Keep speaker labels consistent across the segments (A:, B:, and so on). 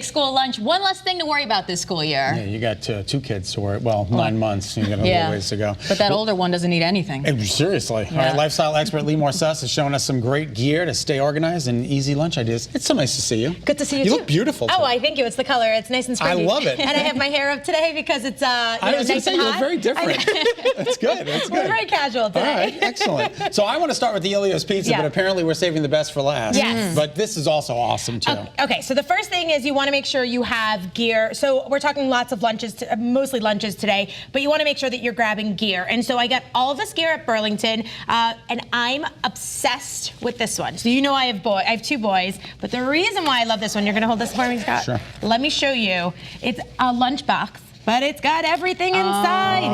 A: Big school lunch. One less thing to worry about this school year.
B: Yeah, you got 2 kids to worry. Well, 9 months. You got a little ways to go.
A: But that older one doesn't need anything.
B: Seriously. All right, lifestyle expert Limor Suss is showing us some great gear to stay organized and easy lunch ideas. It's so nice to see you.
C: Good to see you,
B: You
C: too.
B: look beautiful, too.
C: Oh, I thank you. It's the color. It's nice and springy.
B: I love it.
C: And I have my hair up today because it's
B: I was going to
C: nice
B: say,
C: and
B: you look
C: hot.
B: very different. That's good. That's good.
C: We're very casual today.
B: All right, excellent. So I want to start with the Ilios pizza, but apparently we're saving the best for last.
C: Yes.
B: But this is also awesome, too.
C: Okay, so the first thing is you want to make sure you have gear. So we're talking lots of lunches, mostly lunches today, but you want to make sure that you're grabbing gear. And so I got all of this gear at Burlington, and I'm obsessed with this one. So you know I have 2 boys, but the reason why I love this one, you're going to hold this for me, Scott?
B: Sure.
C: Let me show you. It's a lunchbox, but it's got everything inside.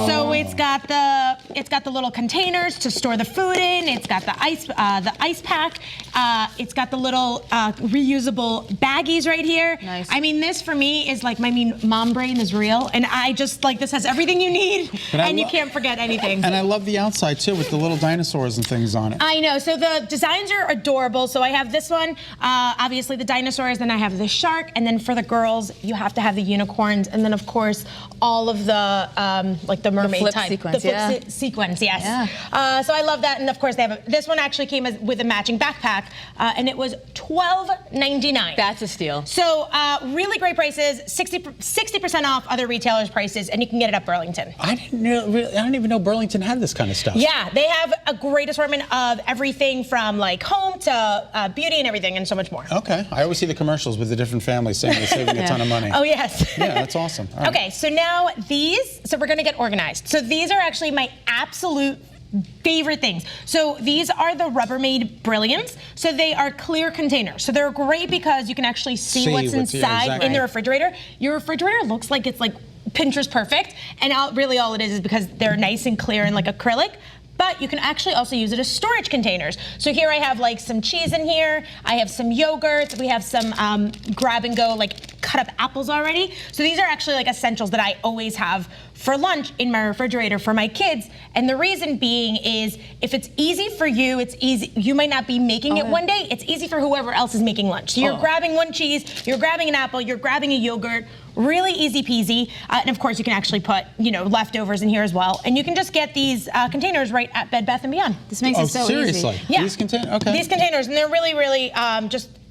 C: So it's got the little containers to store the food in. It's got the ice pack. It's got the little reusable baggies right here.
A: Nice.
C: I mean, this for me is like, mom brain is real, and I just like this has everything you need, and you can't forget anything.
B: And I love the outside too, with the little dinosaurs and things on it.
C: I know. So the designs are adorable. So I have this one, obviously the dinosaurs, then I have the shark, and then for the girls, you have to have the unicorns, and then of course all of the like the mermaid
A: flip
C: type,
A: sequence,
C: the flip sequence, yes.
A: Yeah.
C: So I love that, and of course they have this one actually came with a matching backpack, and it was $12.99.
A: That's a steal.
C: So really great prices, 60% off other retailers' prices, and you can get it at Burlington.
B: I didn't even know Burlington had this kind of stuff.
C: Yeah, they have a great assortment of everything from like home to beauty and everything, and so much more.
B: Okay, I always see the commercials with the different families saying they're saving a ton of money.
C: Oh yes.
B: Yeah, that's awesome. All right.
C: Okay, so now so we're gonna get organized. So these are actually my absolute favorite things. So these are the Rubbermaid Brilliants. So they are clear containers. So they're great because you can actually see what's inside in the refrigerator. Your refrigerator looks like it's like Pinterest perfect, and really all it is because they're nice and clear and like acrylic. But you can actually also use it as storage containers. So here I have like some cheese in here. I have some yogurt. We have some grab and go like cut up apples already. So these are actually like essentials that I always have for lunch in my refrigerator for my kids. And the reason being is if it's easy for you, it's easy. You might not be making it one day. It's easy for whoever else is making lunch. So you're grabbing one cheese, you're grabbing an apple, you're grabbing a yogurt. Really easy peasy. And of course you can actually put, leftovers in here as well. And you can just get these containers right at Bed Bath & Beyond.
A: This makes it so
B: seriously?
A: easy.
C: Yeah.
B: These containers? Okay.
C: These containers, and they're really, really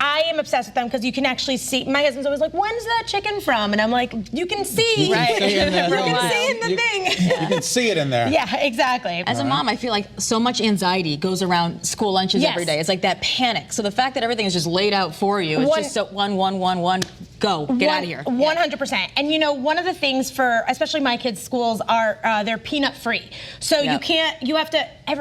C: I am obsessed with them because you can actually see, my husband's always like, when's that chicken from? And I'm like, you can see.
B: Right. You
C: can see in the thing.
B: You can see it in there.
C: Yeah, exactly.
A: As a mom, I feel like so much anxiety goes around school lunches every day. It's like that panic. So the fact that everything is just laid out for you, it's just so one, go, get out of here.
C: 100%. And one of the things for, especially my kids' schools are, they're peanut free. So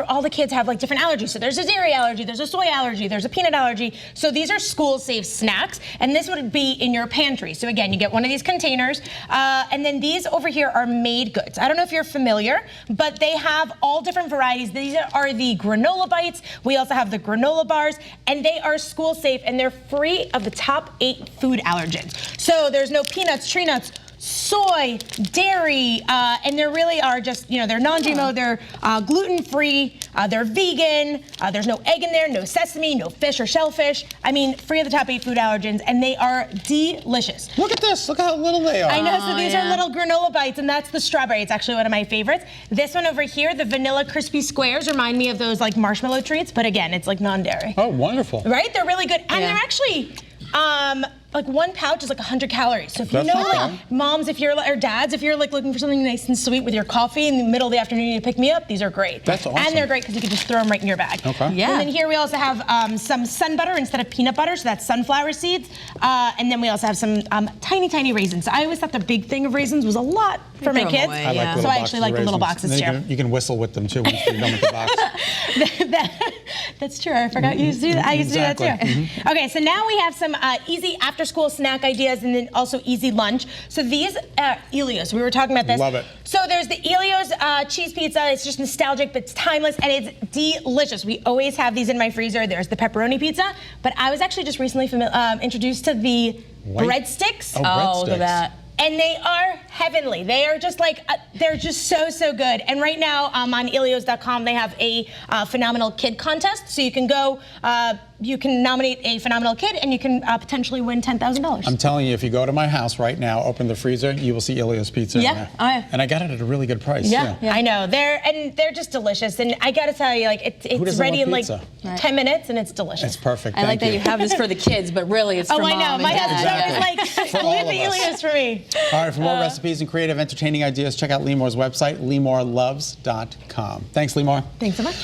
C: all the kids have like different allergies. So there's a dairy allergy, there's a soy allergy, there's a peanut allergy. So these are school safe snacks, and this would be in your pantry. So again, you get one of these containers, and then these over here are made goods. I don't know if you're familiar, but they have all different varieties. These are the granola bites. We also have the granola bars, and they are school safe, and they're free of the top 8 food allergens. So there's no peanuts, tree nuts, soy, dairy, and they really are just, they're non-GMO, they're gluten-free, they're vegan, there's no egg in there, no sesame, no fish or shellfish. I mean, free of the top 8 food allergens, and they are delicious.
B: Look at this, look how little they are.
C: I know, so these are little granola bites, and that's the strawberry. It's actually one of my favorites. This one over here, the vanilla crispy squares, remind me of those like marshmallow treats, but again, it's like non-dairy.
B: Oh, wonderful.
C: Right? They're really good, and they're actually, like one pouch is like 100 calories. So if you know, like moms, or dads, if you're like looking for something nice and sweet with your coffee in the middle of the afternoon to pick me up, these are great.
B: That's awesome.
C: And they're great because you can just throw them right in your bag.
B: Okay.
A: Yeah.
C: And then here we also have some sun butter instead of peanut butter, so that's sunflower seeds. And then we also have some tiny raisins. I always thought the big thing of raisins was a lot for my kids.
A: I
B: like little
C: so I actually like the little boxes too.
B: You can whistle with them too once you're done with the box.
C: That's true. I forgot you used to do that. I used to do that too. Mm-hmm. Okay, so now we have some easy after-school snack ideas, and then also easy lunch. So these Ilios, we were talking about this.
B: Love it.
C: So there's the Ilios cheese pizza. It's just nostalgic, but it's timeless, and it's delicious. We always have these in my freezer. There's the pepperoni pizza, but I was actually just recently introduced to the breadsticks.
B: Oh,
A: look at that.
C: And they are heavenly. They are just like, they're just so good. And right now on Ilios.com, they have a phenomenal kid contest. So you can go you can nominate a phenomenal kid, and you can potentially win $10,000.
B: I'm telling you, if you go to my house right now, open the freezer, you will see Ilya's Pizza in there. And I got it at a really good price.
C: Yeah. I know. They're just delicious, and I got to tell you, like it's ready in like 10 minutes, and it's delicious.
B: It's perfect.
A: I like that you have this for the kids, but really it's for mom.
C: I know. My husband was like, leave the Ilias for me.
B: All right, for more recipes and creative, entertaining ideas, check out Limor's website, limorloves.com. Thanks, Limor.
C: Thanks so much.